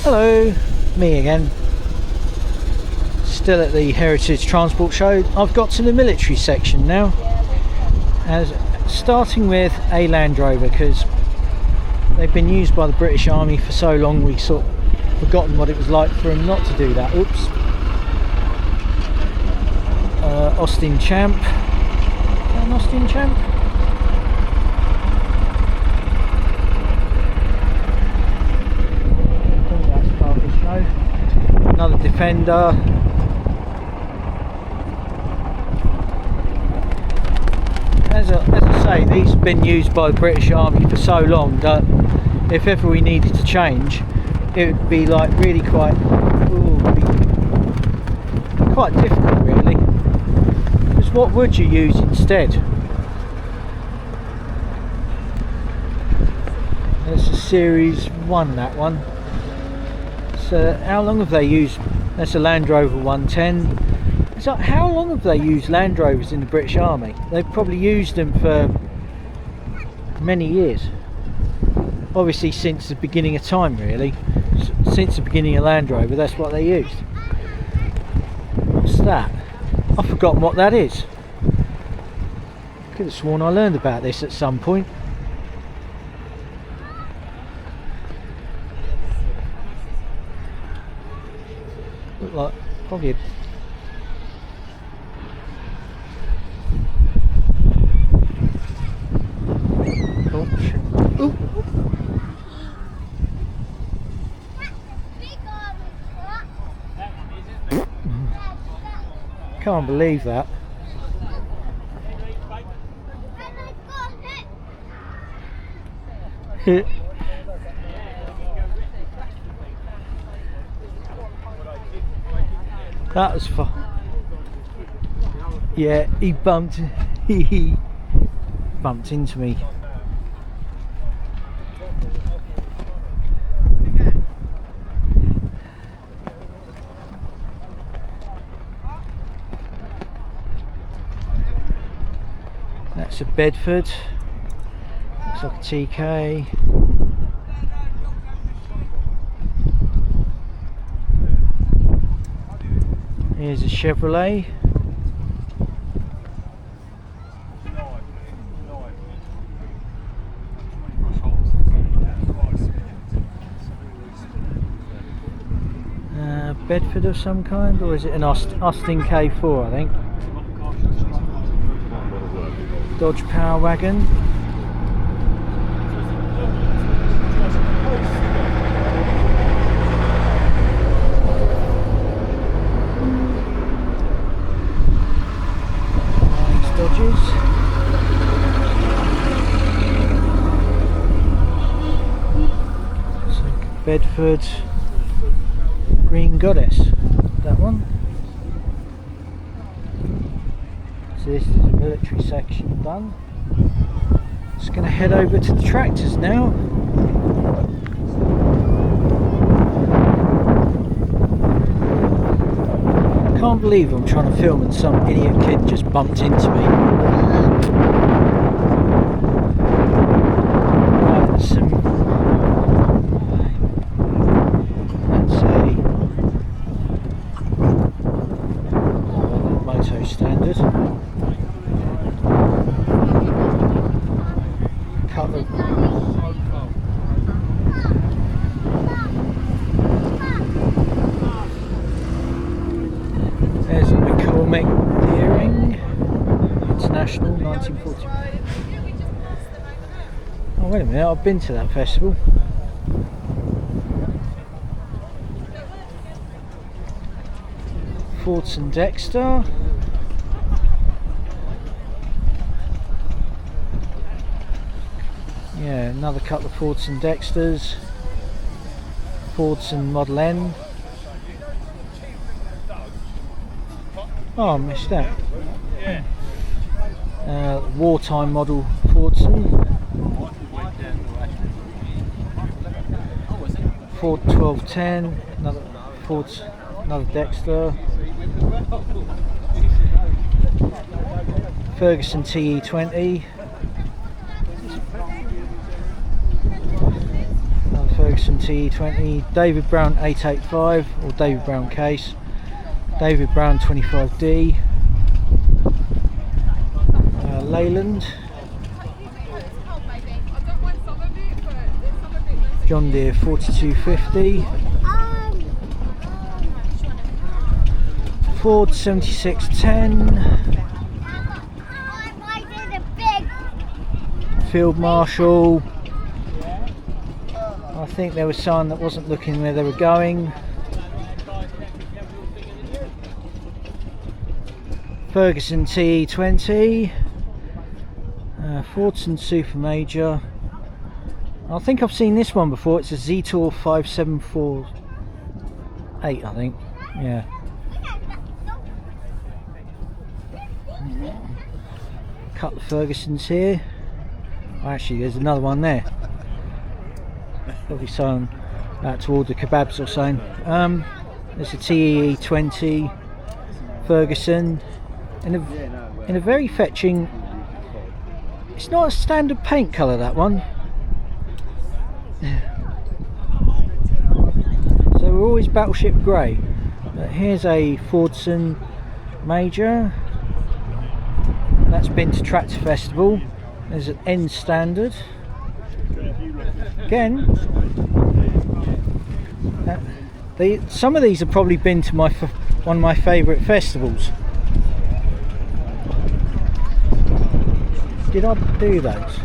Hello, me again. Still at the Heritage Transport Show. I've got to the military section now, starting with a Land Rover, because they've been used by the British Army for so long we sort of forgotten what it was like for them not to do that. Oops. Austin Champ. An Austin Champ? Another Defender. As I say, these have been used by the British Army for so long that if ever we needed to change, it would be like really quite difficult, really. Because what would you use instead? That's a Series 1, that one. So how long have they used? That's a Land Rover 110. So how long have they used Land Rovers in the British Army? They've probably used them for many years. Obviously since the beginning of time, really. Since the beginning of Land Rover, that's what they used. What's that? I've forgotten what that is. Could have sworn I learned about this at some point. Look like probably a can't believe that. That was fun. Yeah, he bumped into me. That's a Bedford. Looks like a TK. Here's a Chevrolet. Bedford of some kind, or is it an Austin K4, I think? Dodge Power Wagon. Nice Dodges. So Bedford Green Goddess, that one. So this is the military section done. Just going to head over to the tractors now. Can't believe I'm trying to film and some idiot kid just bumped into me. Right, Moto Standard. There's a McCormick Deering International 1940. Oh wait a minute, I've been to that festival. Fordson Dexter. Yeah, another couple of Fordson Dexters. Fordson Model N. Oh, I missed that. Wartime model Fordson. Ford 1210. Another Dexter. Ferguson TE20. Ferguson TE20, David Brown 885 or David Brown case, David Brown 25D, Leyland, John Deere 4250, Ford 7610, Field Marshal. I think there was someone that wasn't looking where they were going. Ferguson TE20, Fordson Super Major. I think I've seen this one before. It's a Zetor 5748, I think. Yeah. Couple of Fergusons here. Oh, actually, there's another one there. Probably someone about to order kebabs or something. There's a TE20 Ferguson in a very fetching. It's not a standard paint colour, that one. So we're always battleship grey. But here's a Fordson Major. That's been to Tractor Festival. There's an N standard. Again, some of these have probably been to one of my favourite festivals. Did I do those?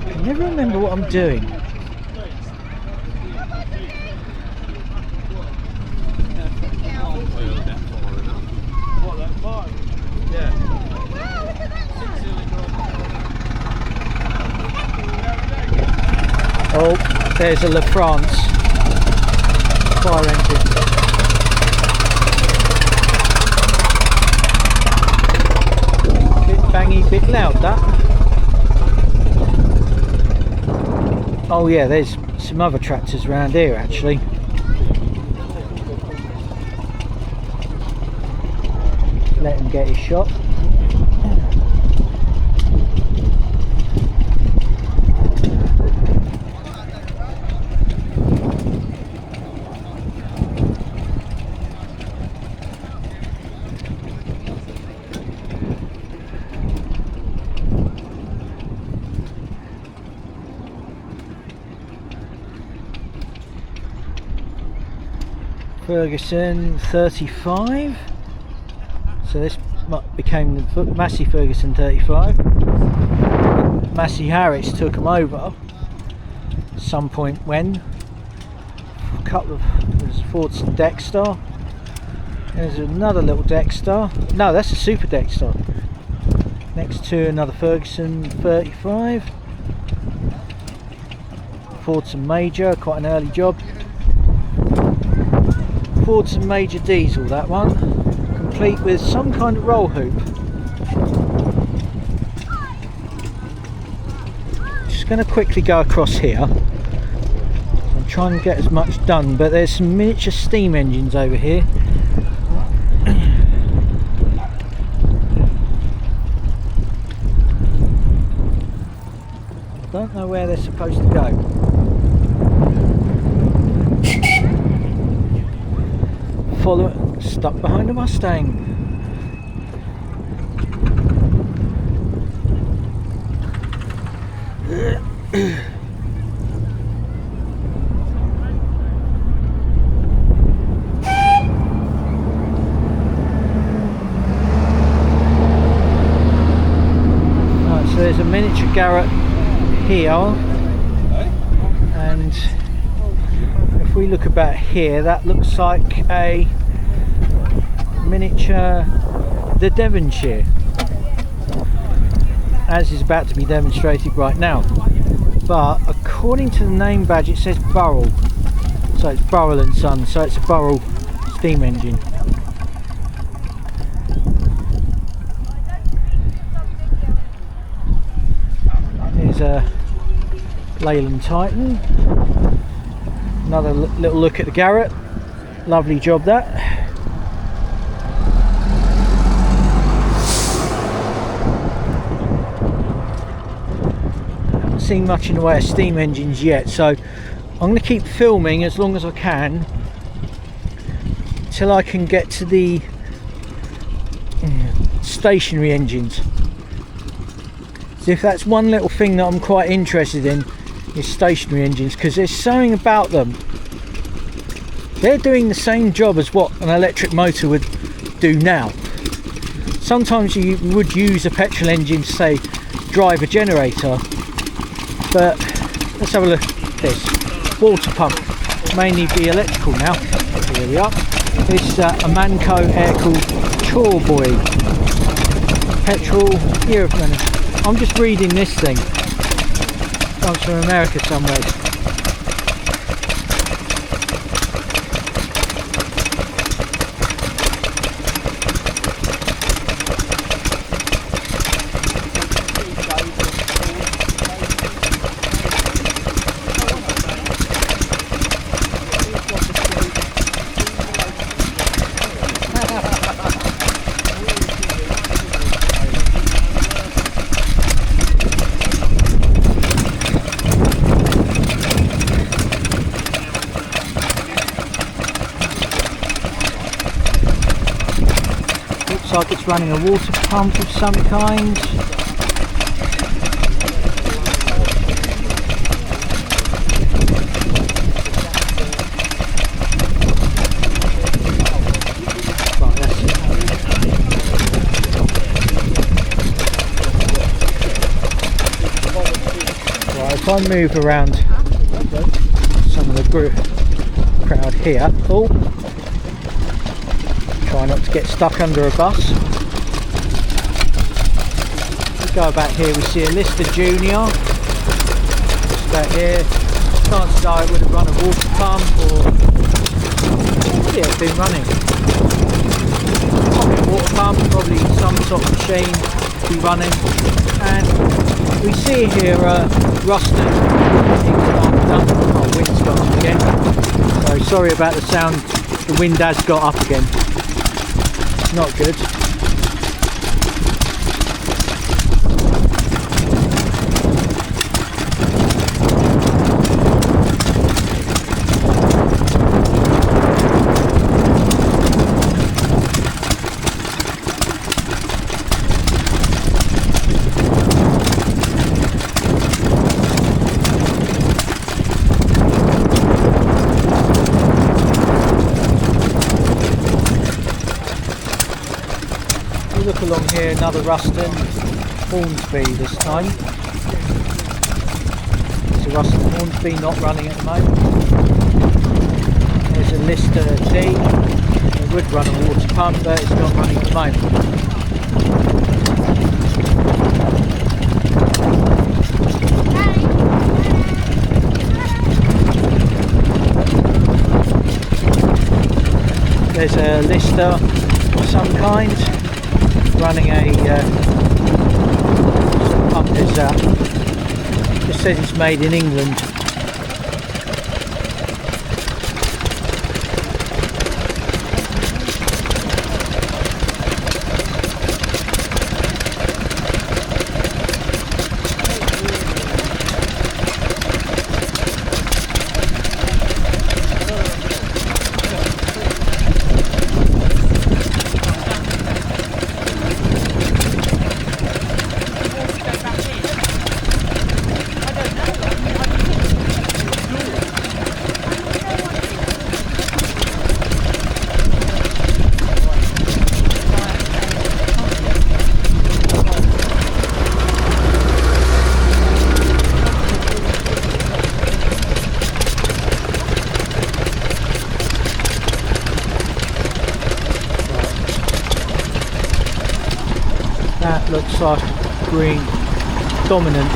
I never remember what I'm doing. Oh, there's a La France fire engine. Bit bangy, bit loud that. Oh yeah, there's some other tractors around here actually. Let him get his shot. Ferguson 35, so this became the Massey Ferguson 35. Massey Harris took them over at some point when. A couple of, there's a Fordson Dexter, there's another little Dexter, no that's a Super Dexter, next to another Ferguson 35, Fordson Major, quite an early job. Fordson Major diesel, that one, complete with some kind of roll hoop. Just going to quickly go across here. I'm trying to get as much done, but there's some miniature steam engines over here. I don't know where they're supposed to go. Follow it, stuck behind a Mustang. Right, so there's a miniature Garrett here, and if we look about here, that looks like a miniature the Devonshire, as is about to be demonstrated right now. But according to the name badge, it says Burrell, so it's Burrell and Son, so it's a Burrell steam engine. Here's a Leyland Titan. Another little look at the Garrett. Lovely job that. seen much in the way of steam engines yet, so I'm going to keep filming as long as I can till I can get to the stationary engines. So if that's one little thing that I'm quite interested in, is stationary engines, because there's something about them. They're doing the same job as what an electric motor would do now. Sometimes you would use a petrol engine to, say, drive a generator, but let's have a look at this. Water pump, mainly be electrical now. Here we are. It's a Manco air-cooled chore boy. Petrol, year of running. I'm just reading this thing. Comes from America somewhere. Looks like it's running a water pump of some kind. Right, if I move around some of the crowd here, try not to get stuck under a bus. We go back here, we see a Lister Junior. Just back here, chances are it would have run a water pump, or what would it have been running? Probably a water pump, probably some sort of machine to be running. And we see here Ruston. Oh, wind's got up again. So sorry about the sound, the wind has got up again. Not good. Look along here, another Ruston, Hornsby this time. So Ruston Hornsby not running at the moment. There's a Lister D. It would run a water pump, but it's not running at the moment. There's a Lister of some kind, running a pump. Is it says it's made in England. That looks like green dominant.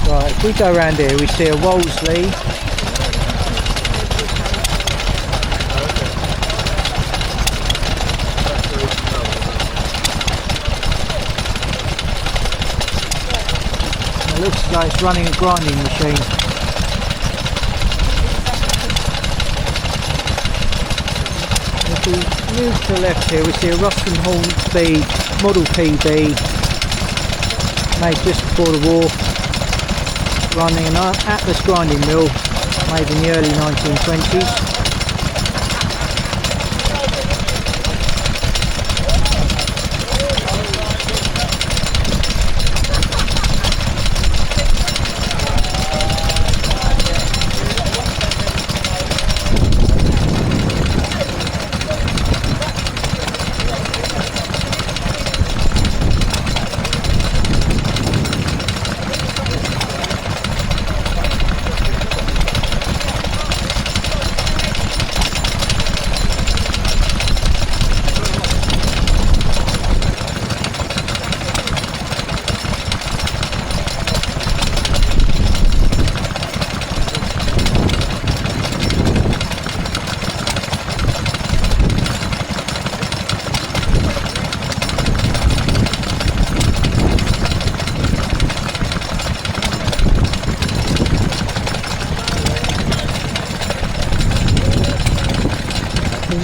Right, if we go around here, we see a Wolseley. It looks like it's running a grinding machine. If we move to the left here, we see a Ruston Hornsby Model PB made just before the war, running an Atlas grinding mill made in the early 1920s.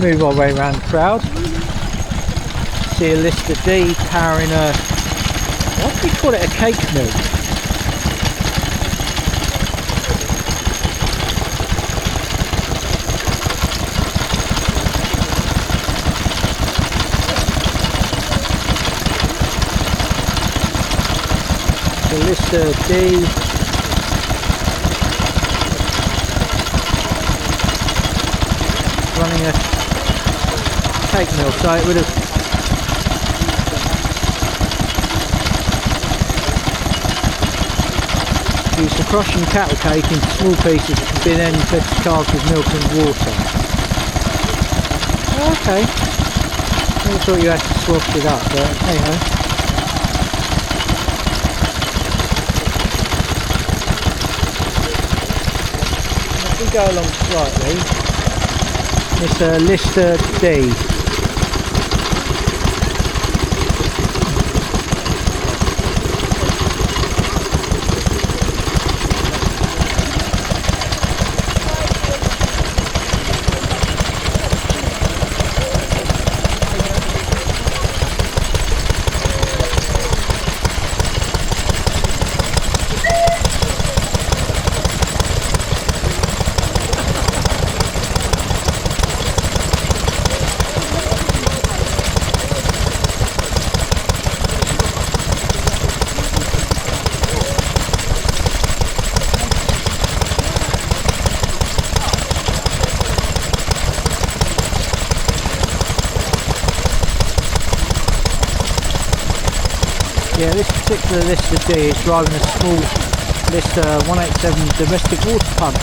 Move our way around the crowd. See a Lister D powering a, what do we call it, a cake mill? The Lister D running a cake mill, so it would have used to crushing cattle cake into small pieces that could be then fed to calves with milk and water. Okay, I thought you had to swap it up, but hey ho. If we go along slightly, it's a Lister D. Yeah, this particular Lister D is driving a small Lister 187 domestic water pump.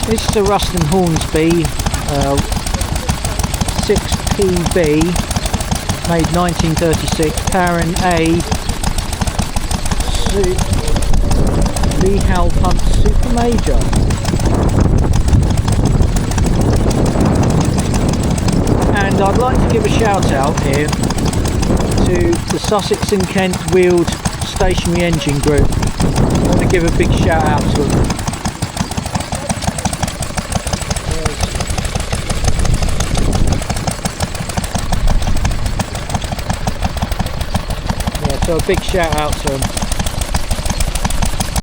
This is a Ruston Hornsby 6PB, made 1936, powering a Lee Howell Pump Super Major. And I'd like to give a shout out here to the Sussex and Kent Wheeled Stationary Engine Group. I want to give a big shout out to them. Yeah, so a big shout out to them.